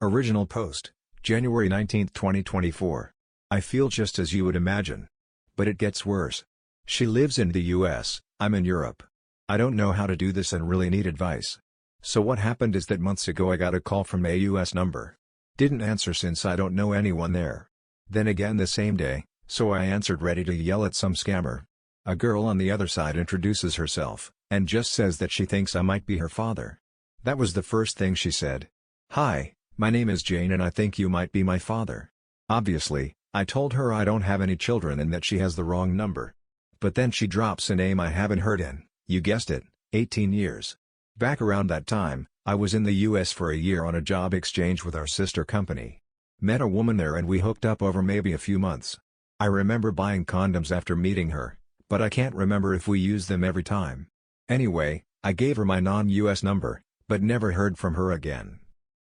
Original post, January 19, 2024. I feel just as you would imagine. But it gets worse. She lives in the US, I'm in Europe. I don't know how to do this and really need advice. So what happened is that months ago I got a call from a US number. Didn't answer since I don't know anyone there. Then again the same day, so I answered ready to yell at some scammer. A girl on the other side introduces herself, and just says that she thinks I might be her father. That was the first thing she said. "Hi, my name is Jane and I think you might be my father." Obviously, I told her I don't have any children and that she has the wrong number. But then she drops a name I haven't heard in, you guessed it, 18 years. Back around that time, I was in the US for a year on a job exchange with our sister company. Met a woman there and we hooked up over maybe a few months. I remember buying condoms after meeting her, but I can't remember if we used them every time. Anyway, I gave her my non-US number, but never heard from her again.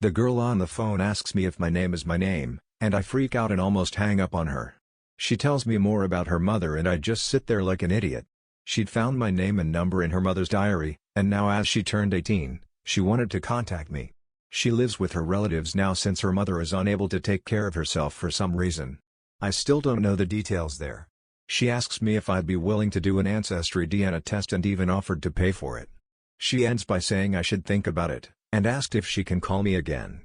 The girl on the phone asks me if my name is my name, and I freak out and almost hang up on her. She tells me more about her mother and I just sit there like an idiot. She'd found my name and number in her mother's diary, and now as she turned 18, she wanted to contact me. She lives with her relatives now since her mother is unable to take care of herself for some reason. I still don't know the details there. She asks me if I'd be willing to do an ancestry DNA test and even offered to pay for it. She ends by saying I should think about it, and asked if she can call me again.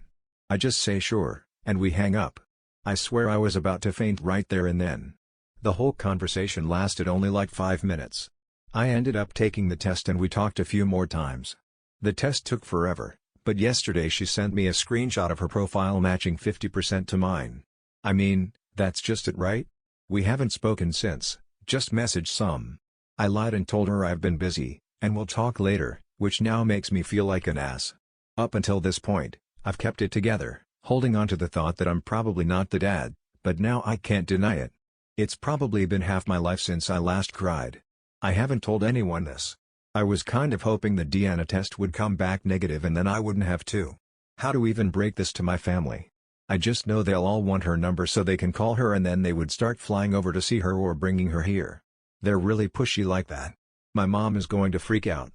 I just say sure, and we hang up. I swear I was about to faint right there and then. The whole conversation lasted only like 5 minutes. I ended up taking the test and we talked a few more times. The test took forever, but yesterday she sent me a screenshot of her profile matching 50% to mine. I mean, that's just it, right? We haven't spoken since, just messaged some. I lied and told her I've been busy, and we'll talk later, which now makes me feel like an ass. Up until this point, I've kept it together, holding on to the thought that I'm probably not the dad, but now I can't deny it. It's probably been half my life since I last cried. I haven't told anyone this. I was kind of hoping the DNA test would come back negative and then I wouldn't have to. How to even break this to my family? I just know they'll all want her number so they can call her and then they would start flying over to see her or bringing her here. They're really pushy like that. My mom is going to freak out.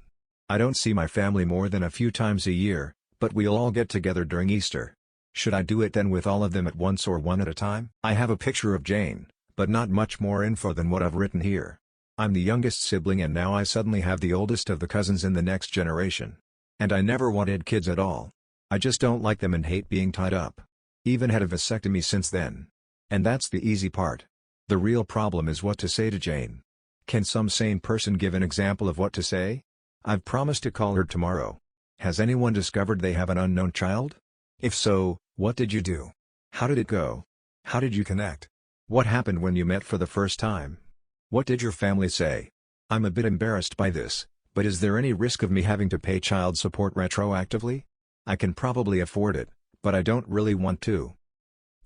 I don't see my family more than a few times a year, but we'll all get together during Easter. Should I do it then with all of them at once or one at a time? I have a picture of Jane, but not much more info than what I've written here. I'm the youngest sibling and now I suddenly have the oldest of the cousins in the next generation. And I never wanted kids at all. I just don't like them and hate being tied up. Even had a vasectomy since then. And that's the easy part. The real problem is what to say to Jane. Can some sane person give an example of what to say? I've promised to call her tomorrow. Has anyone discovered they have an unknown child? If so, what did you do? How did it go? How did you connect? What happened when you met for the first time? What did your family say? I'm a bit embarrassed by this, but is there any risk of me having to pay child support retroactively? I can probably afford it, but I don't really want to.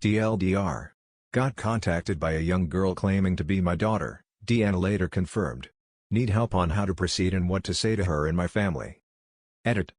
TLDR. Got contacted by a young girl claiming to be my daughter, Deanna later confirmed. Need help on how to proceed and what to say to her and my family. Edit.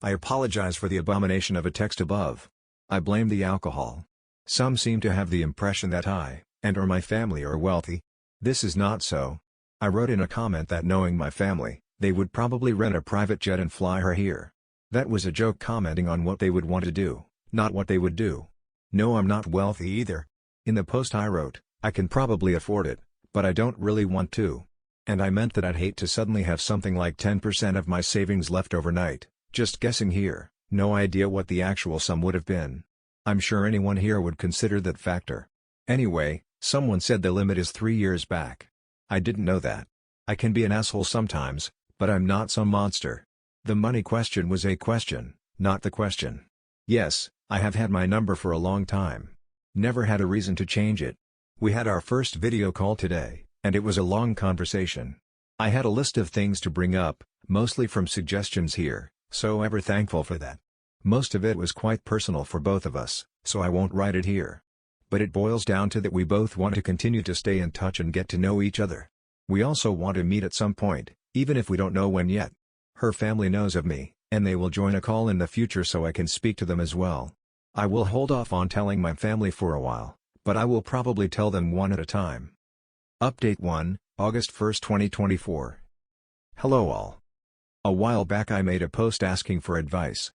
I apologize for the abomination of a text above. I blame the alcohol. Some seem to have the impression that I, and/or my family are wealthy. This is not so. I wrote in a comment that knowing my family, they would probably rent a private jet and fly her here. That was a joke commenting on what they would want to do, not what they would do. No, I'm not wealthy either. In the post I wrote, I can probably afford it, but I don't really want to. And I meant that I'd hate to suddenly have something like 10% of my savings left overnight, just guessing here, no idea what the actual sum would have been. I'm sure anyone here would consider that factor. Anyway, someone said the limit is 3 years back. I didn't know that. I can be an asshole sometimes, but I'm not some monster. The money question was a question, not the question. Yes, I have had my number for a long time. Never had a reason to change it. We had our first video call today, and it was a long conversation. I had a list of things to bring up, mostly from suggestions here, so ever thankful for that. Most of it was quite personal for both of us, so I won't write it here. But it boils down to that we both want to continue to stay in touch and get to know each other. We also want to meet at some point, even if we don't know when yet. Her family knows of me, and they will join a call in the future so I can speak to them as well. I will hold off on telling my family for a while, but I will probably tell them one at a time. Update 1, August 1, 2024. Hello all. A while back I made a post asking for advice.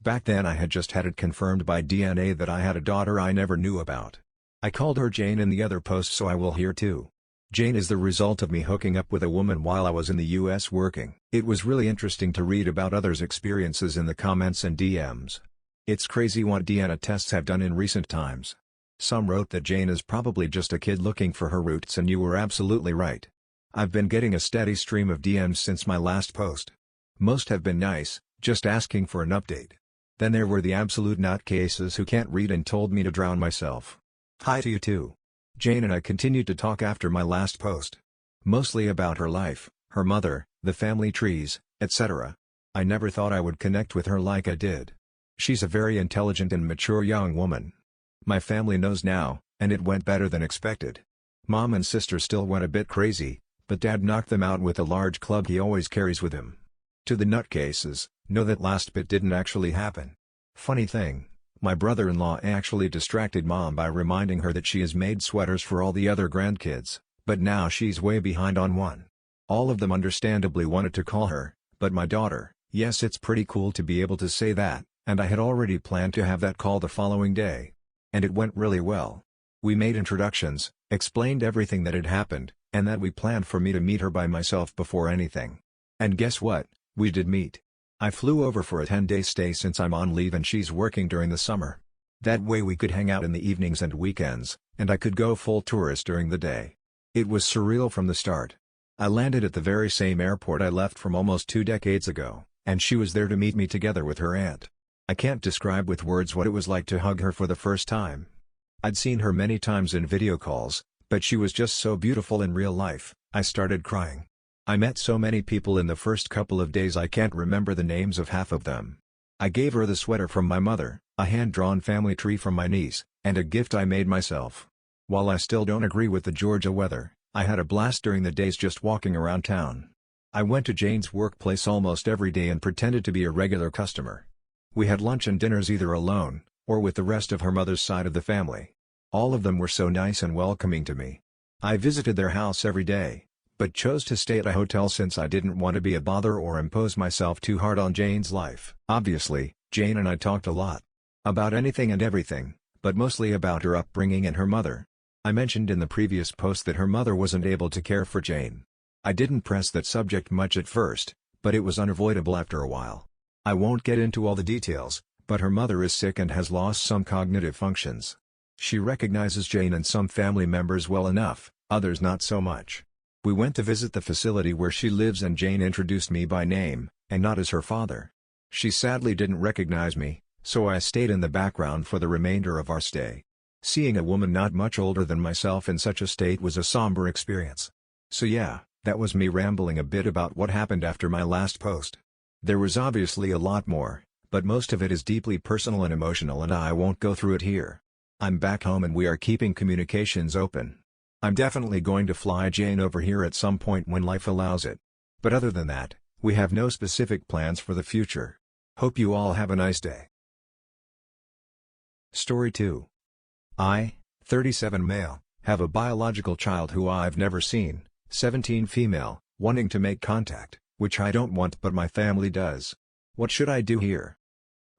Back then I had just had it confirmed by DNA that I had a daughter I never knew about. I called her Jane in the other post, so I will here too. Jane is the result of me hooking up with a woman while I was in the US working. It was really interesting to read about others' experiences in the comments and DMs. It's crazy what DNA tests have done in recent times. Some wrote that Jane is probably just a kid looking for her roots, and you were absolutely right. I've been getting a steady stream of DMs since my last post. Most have been nice, just asking for an update. Then there were the absolute nutcases who can't read and told me to drown myself. Hi to you too. Jane and I continued to talk after my last post. Mostly about her life, her mother, the family trees, etc. I never thought I would connect with her like I did. She's a very intelligent and mature young woman. My family knows now, and it went better than expected. Mom and sister still went a bit crazy, but Dad knocked them out with a large club he always carries with him. To the nutcases, no, that last bit didn't actually happen. Funny thing, my brother-in-law actually distracted Mom by reminding her that she has made sweaters for all the other grandkids, but now she's way behind on one. All of them understandably wanted to call her, but my daughter, yes, it's pretty cool to be able to say that, and I had already planned to have that call the following day. And it went really well. We made introductions, explained everything that had happened, and that we planned for me to meet her by myself before anything. And guess what? We did meet. I flew over for a 10-day stay since I'm on leave and she's working during the summer. That way we could hang out in the evenings and weekends, and I could go full tourist during the day. It was surreal from the start. I landed at the very same airport I left from almost 2 decades ago, and she was there to meet me together with her aunt. I can't describe with words what it was like to hug her for the first time. I'd seen her many times in video calls, but she was just so beautiful in real life, I started crying. I met so many people in the first couple of days I can't remember the names of half of them. I gave her the sweater from my mother, a hand-drawn family tree from my niece, and a gift I made myself. While I still don't agree with the Georgia weather, I had a blast during the days just walking around town. I went to Jane's workplace almost every day and pretended to be a regular customer. We had lunch and dinners either alone, or with the rest of her mother's side of the family. All of them were so nice and welcoming to me. I visited their house every day, but chose to stay at a hotel since I didn't want to be a bother or impose myself too hard on Jane's life. Obviously, Jane and I talked a lot. About anything and everything, but mostly about her upbringing and her mother. I mentioned in the previous post that her mother wasn't able to care for Jane. I didn't press that subject much at first, but it was unavoidable after a while. I won't get into all the details, but her mother is sick and has lost some cognitive functions. She recognizes Jane and some family members well enough, others not so much. We went to visit the facility where she lives and Jane introduced me by name, and not as her father. She sadly didn't recognize me, so I stayed in the background for the remainder of our stay. Seeing a woman not much older than myself in such a state was a somber experience. So yeah, that was me rambling a bit about what happened after my last post. There was obviously a lot more, but most of it is deeply personal and emotional and I won't go through it here. I'm back home and we are keeping communications open. I'm definitely going to fly Jane over here at some point when life allows it. But other than that, we have no specific plans for the future. Hope you all have a nice day. Story 2. I, 37 male, have a biological child who I've never seen, 17 female, wanting to make contact, which I don't want but my family does. What should I do here?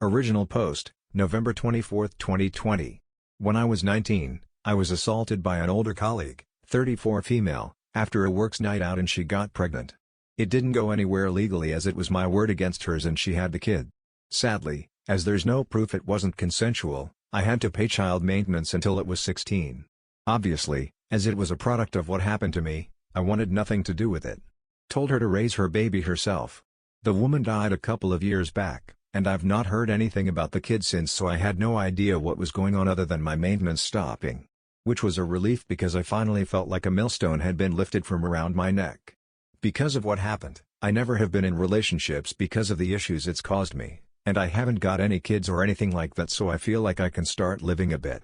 Original post, November 24, 2020. When I was 19, I was assaulted by an older colleague, 34 female, after a works night out and she got pregnant. It didn't go anywhere legally as it was my word against hers and she had the kid. Sadly, as there's no proof it wasn't consensual, I had to pay child maintenance until it was 16. Obviously, as it was a product of what happened to me, I wanted nothing to do with it. Told her to raise her baby herself. The woman died a couple of years back, and I've not heard anything about the kid since, so I had no idea what was going on other than my maintenance stopping. Which was a relief because I finally felt like a millstone had been lifted from around my neck. Because of what happened, I never have been in relationships because of the issues it's caused me, and I haven't got any kids or anything like that, so I feel like I can start living a bit.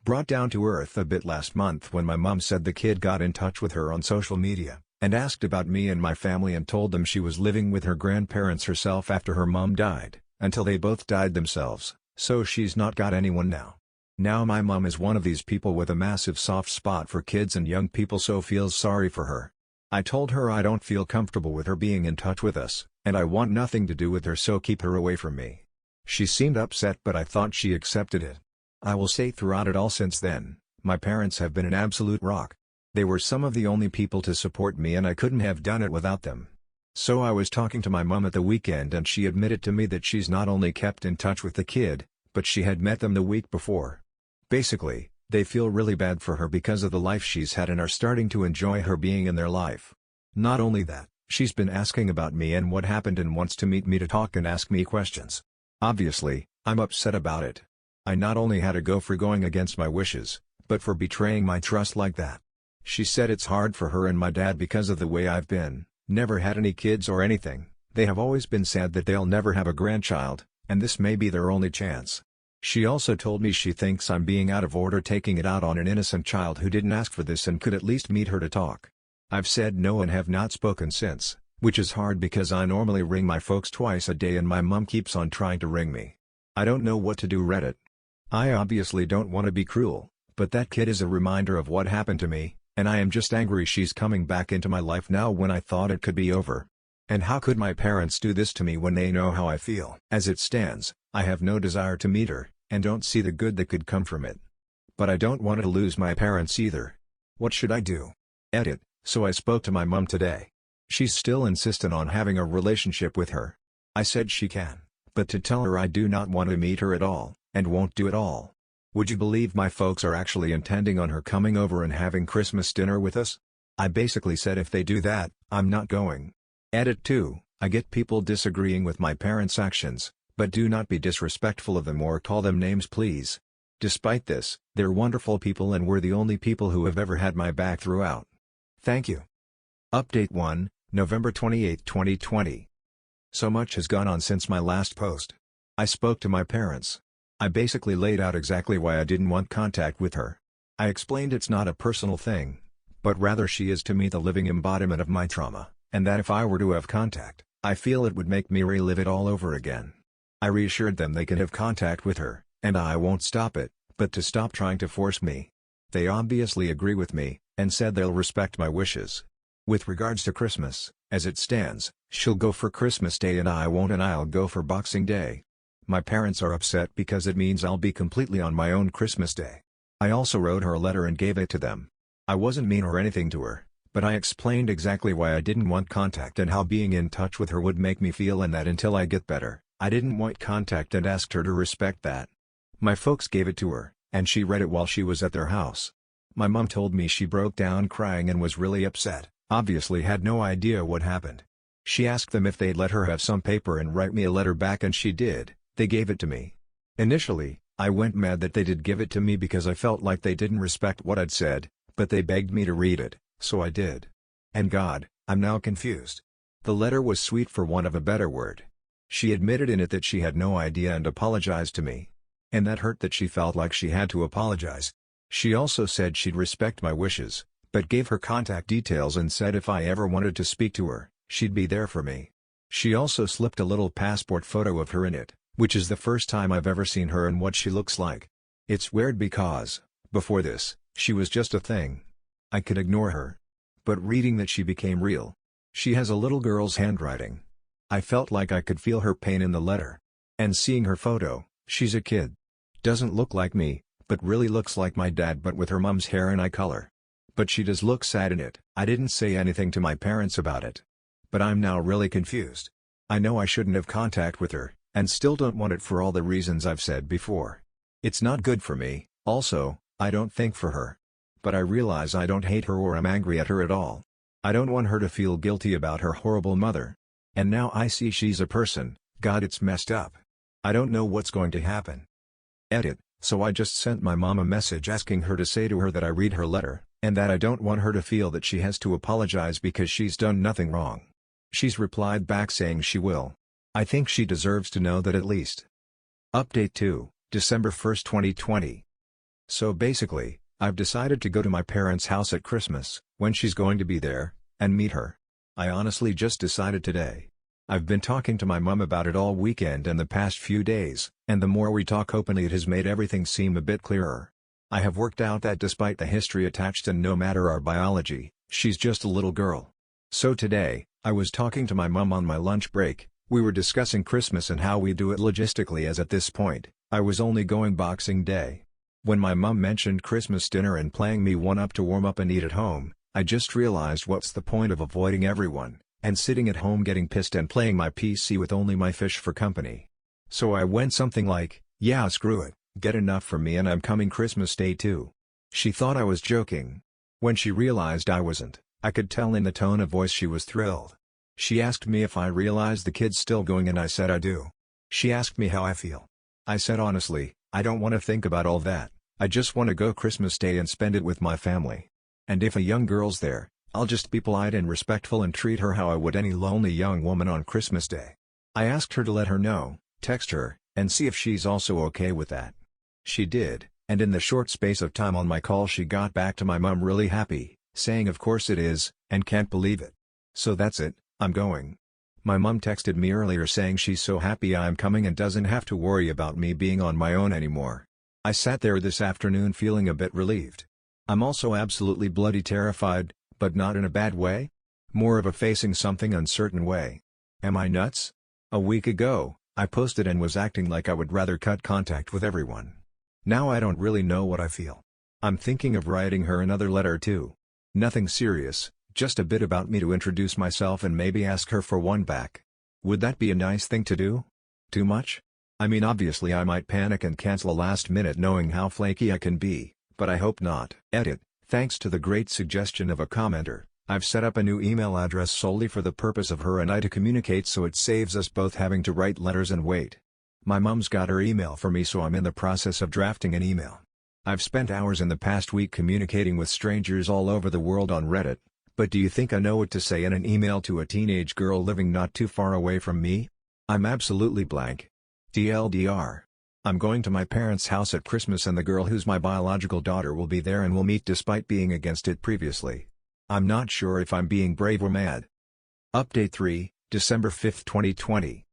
Brought down to earth a bit last month when my mom said the kid got in touch with her on social media, and asked about me and my family and told them she was living with her grandparents herself after her mom died, until they both died themselves, so she's not got anyone now. Now my mom is one of these people with a massive soft spot for kids and young people, so feels sorry for her. I told her I don't feel comfortable with her being in touch with us, and I want nothing to do with her, so keep her away from me. She seemed upset, but I thought she accepted it. I will say throughout it all since then, my parents have been an absolute rock. They were some of the only people to support me, and I couldn't have done it without them. So I was talking to my mom at the weekend, and she admitted to me that she's not only kept in touch with the kid, but she had met them the week before. Basically, they feel really bad for her because of the life she's had and are starting to enjoy her being in their life. Not only that, she's been asking about me and what happened and wants to meet me to talk and ask me questions. Obviously, I'm upset about it. I not only had to go for going against my wishes, but for betraying my trust like that. She said it's hard for her and my dad because of the way I've been, never had any kids or anything. They have always been sad that they'll never have a grandchild, and this may be their only chance. She also told me she thinks I'm being out of order taking it out on an innocent child who didn't ask for this and could at least meet her to talk. I've said no and have not spoken since, which is hard because I normally ring my folks twice a day and my mom keeps on trying to ring me. I don't know what to do. Reddit. I obviously don't want to be cruel, but that kid is a reminder of what happened to me, and I am just angry she's coming back into my life now when I thought it could be over. And how could my parents do this to me when they know how I feel? As it stands, I have no desire to meet her, and don't see the good that could come from it. But I don't want to lose my parents either. What should I do? Edit. So I spoke to my mom today. She's still insistent on having a relationship with her. I said she can, but to tell her I do not want to meet her at all, and won't do it all. Would you believe my folks are actually intending on her coming over and having Christmas dinner with us? I basically said if they do that, I'm not going. Edit 2. I get people disagreeing with my parents' actions, but do not be disrespectful of them or call them names please. Despite this, they're wonderful people and were the only people who have ever had my back throughout. Thank you. Update 1, November 28, 2020. So much has gone on since my last post. I spoke to my parents. I basically laid out exactly why I didn't want contact with her. I explained it's not a personal thing, but rather she is to me the living embodiment of my trauma, and that if I were to have contact, I feel it would make me relive it all over again. I reassured them they can have contact with her, and I won't stop it, but to stop trying to force me. They obviously agree with me, and said they'll respect my wishes. With regards to Christmas, as it stands, she'll go for Christmas Day and I won't, and I'll go for Boxing Day. My parents are upset because it means I'll be completely on my own Christmas Day. I also wrote her a letter and gave it to them. I wasn't mean or anything to her, but I explained exactly why I didn't want contact and how being in touch with her would make me feel, and that until I get better, I didn't want contact, and asked her to respect that. My folks gave it to her, and she read it while she was at their house. My mom told me she broke down crying and was really upset, obviously had no idea what happened. She asked them if they'd let her have some paper and write me a letter back, and she did. They gave it to me. Initially, I went mad that they did give it to me because I felt like they didn't respect what I'd said, but they begged me to read it, so I did. And God, I'm now confused. The letter was sweet for want of a better word. She admitted in it that she had no idea and apologized to me. And that hurt that she felt like she had to apologize. She also said she'd respect my wishes, but gave her contact details and said if I ever wanted to speak to her, she'd be there for me. She also slipped a little passport photo of her in it, which is the first time I've ever seen her and what she looks like. It's weird because, before this, she was just a thing. I could ignore her. But reading that she became real. She has a little girl's handwriting. I felt like I could feel her pain in the letter. And seeing her photo, she's a kid. Doesn't look like me, but really looks like my dad, but with her mom's hair and eye color. But she does look sad in it. I didn't say anything to my parents about it. But I'm now really confused. I know I shouldn't have contact with her, and still don't want it for all the reasons I've said before. It's not good for me, also, I don't think for her. But I realize I don't hate her or am angry at her at all. I don't want her to feel guilty about her horrible mother. And now I see she's a person. God, it's messed up. I don't know what's going to happen. Edit. So I just sent my mom a message asking her to say to her that I read her letter, and that I don't want her to feel that she has to apologize because she's done nothing wrong. She's replied back saying she will. I think she deserves to know that at least. Update 2, December 1, 2020. So basically, I've decided to go to my parents' house at Christmas, when she's going to be there, and meet her. I honestly just decided today. I've been talking to my mom about it all weekend and the past few days, and the more we talk openly it has made everything seem a bit clearer. I have worked out that despite the history attached and no matter our biology, she's just a little girl. So today, I was talking to my mom on my lunch break, We were discussing Christmas and how we do it logistically, as at this point, I was only going Boxing Day. When my mum mentioned Christmas dinner and playing me one up to warm up and eat at home, I just realized what's the point of avoiding everyone, and sitting at home getting pissed and playing my PC with only my fish for company. So I went something like, "Yeah, screw it, get enough from me and I'm coming Christmas Day too." She thought I was joking. When she realized I wasn't, I could tell in the tone of voice she was thrilled. She asked me if I realized the kid's still going and I said I do. She asked me how I feel. I said honestly, I don't want to think about all that, I just want to go Christmas Day and spend it with my family. And if a young girl's there, I'll just be polite and respectful and treat her how I would any lonely young woman on Christmas Day. I asked her to let her know, text her, and see if she's also okay with that. She did, and in the short space of time on my call she got back to my mum really happy, saying of course it is, and can't believe it. So that's it, I'm going. My mum texted me earlier saying she's so happy I'm coming and doesn't have to worry about me being on my own anymore. I sat there this afternoon feeling a bit relieved. I'm also absolutely bloody terrified, but not in a bad way. More of a facing something uncertain way. Am I nuts? A week ago, I posted and was acting like I would rather cut contact with everyone. Now I don't really know what I feel. I'm thinking of writing her another letter too. Nothing serious, just a bit about me to introduce myself and maybe ask her for one back. Would that be a nice thing to do? Too much? I mean, obviously I might panic and cancel last minute knowing how flaky I can be, but I hope not. Edit. Thanks to the great suggestion of a commenter, I've set up a new email address solely for the purpose of her and I to communicate, so it saves us both having to write letters and wait. My mum's got her email for me, so I'm in the process of drafting an email. I've spent hours in the past week communicating with strangers all over the world on Reddit, but do you think I know what to say in an email to a teenage girl living not too far away from me? I'm absolutely blank. TLDR. I'm going to my parents' house at Christmas and the girl who's my biological daughter will be there and we'll meet despite being against it previously. I'm not sure if I'm being brave or mad. Update 3, December 5, 2020.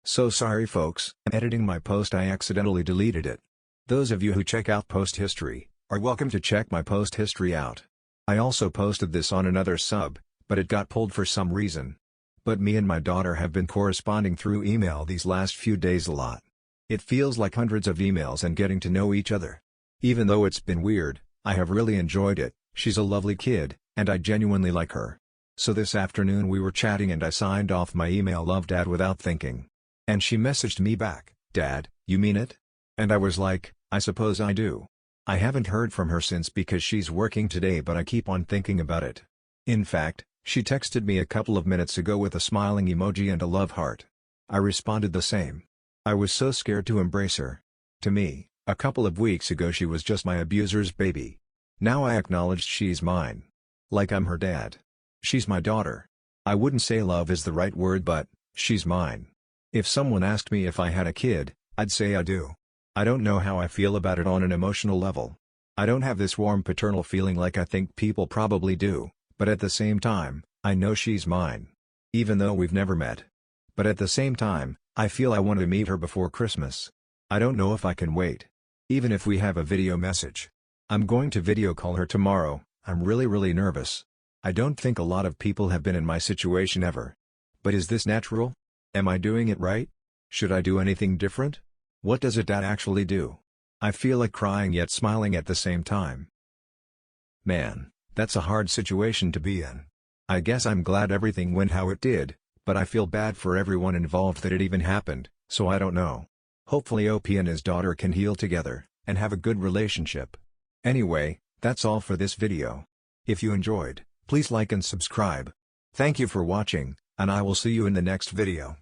So sorry folks, editing my post I accidentally deleted it. Those of you who check out post history, are welcome to check my post history out. I also posted this on another sub, but it got pulled for some reason. But me and my daughter have been corresponding through email these last few days a lot. It feels like hundreds of emails and getting to know each other. Even though it's been weird, I have really enjoyed it. She's a lovely kid, and I genuinely like her. So this afternoon we were chatting and I signed off my email "Love Dad" without thinking. And she messaged me back, "Dad, you mean it?" And I was like, I suppose I do. I haven't heard from her since because she's working today, but I keep on thinking about it. In fact, she texted me a couple of minutes ago with a smiling emoji and a love heart. I responded the same. I was so scared to embrace her. To me, a couple of weeks ago she was just my abuser's baby. Now I acknowledged she's mine. Like I'm her dad. She's my daughter. I wouldn't say love is the right word, but she's mine. If someone asked me if I had a kid, I'd say I do. I don't know how I feel about it on an emotional level. I don't have this warm paternal feeling like I think people probably do, but at the same time, I know she's mine. Even though we've never met. But at the same time, I feel I want to meet her before Christmas. I don't know if I can wait. Even if we have a video message. I'm going to video call her tomorrow. I'm really nervous. I don't think a lot of people have been in my situation ever. But is this natural? Am I doing it right? Should I do anything different? What does a dad actually do? I feel like crying yet smiling at the same time. Man, that's a hard situation to be in. I guess I'm glad everything went how it did, but I feel bad for everyone involved that it even happened, so I don't know. Hopefully OP and his daughter can heal together, and have a good relationship. Anyway, that's all for this video. If you enjoyed, please like and subscribe. Thank you for watching, and I will see you in the next video.